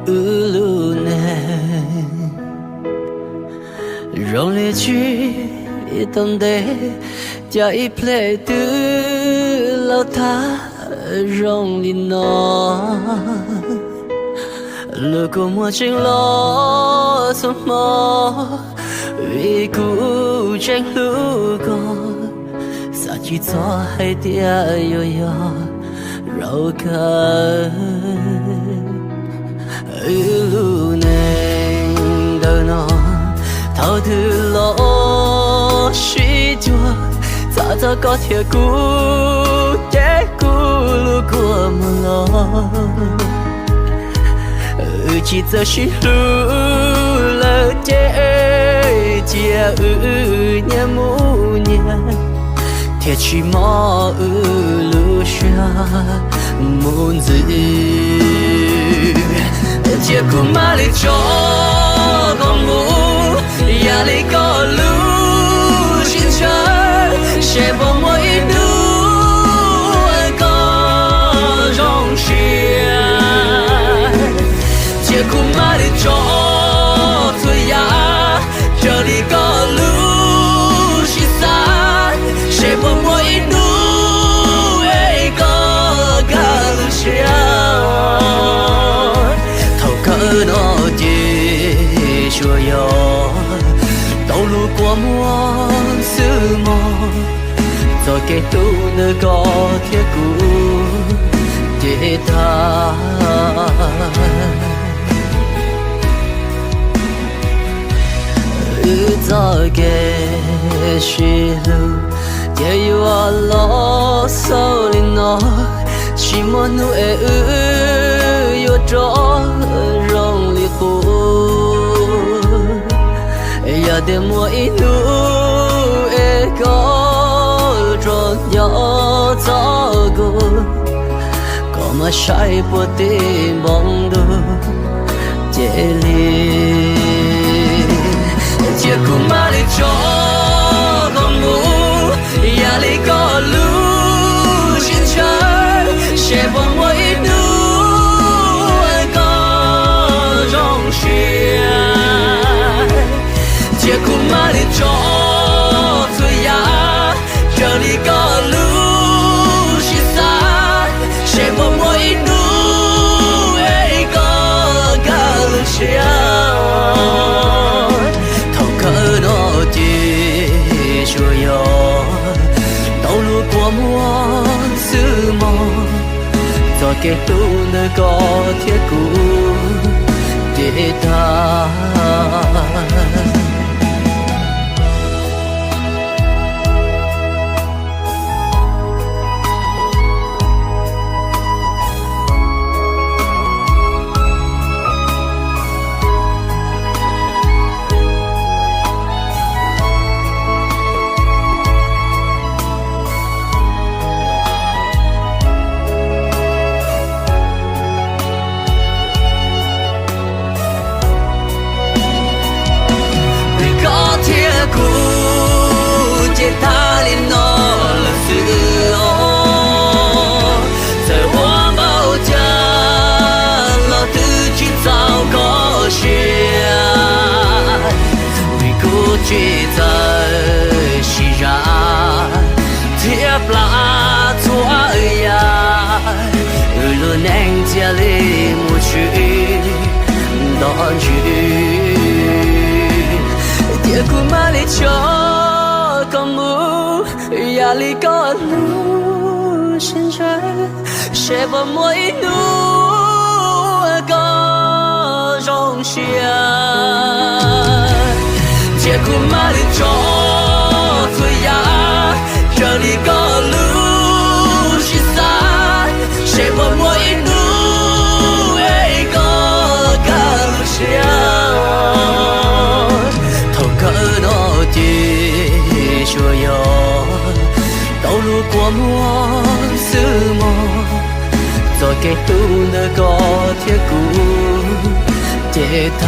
路呢，让你去一等待，加一 play 的老他让你拿。如果我真了什么，为故真路过，啥子错还点悠悠绕开。路能的呢，头头落许多，早早高铁古的古路过么了，记着是路了的家年母年，铁骑马路上梦子。结果马里做公路，压力高路行车，谁帮我一路高中学？结果马里做最呀，这里高路行山，谁帮我一路高路下？那地说要道路过么是么，做给路的高铁古的他，做给是路，也有啊老少的那，希望努力有着。呀，的我一路高中要走过，干嘛晒不得梦的这里？结果马里做公路，压力高路行车，谁帮我一路高中学？结果马里做最呀，这里高路行山，谁帮我一路高路下？头壳那地说要道路过么是么，做给路那高铁古的他。他连诺了死哦，在我某家老的去找个学，为过去在西然，贴不拉错呀，路能家里母去当去，结果马里球。公路压力高路行车，谁帮我一路高中学？结果马里做最呀，这里高路行山，谁帮我一路高路下？头壳那地。说要道路过么是么，做给路那高铁古的他。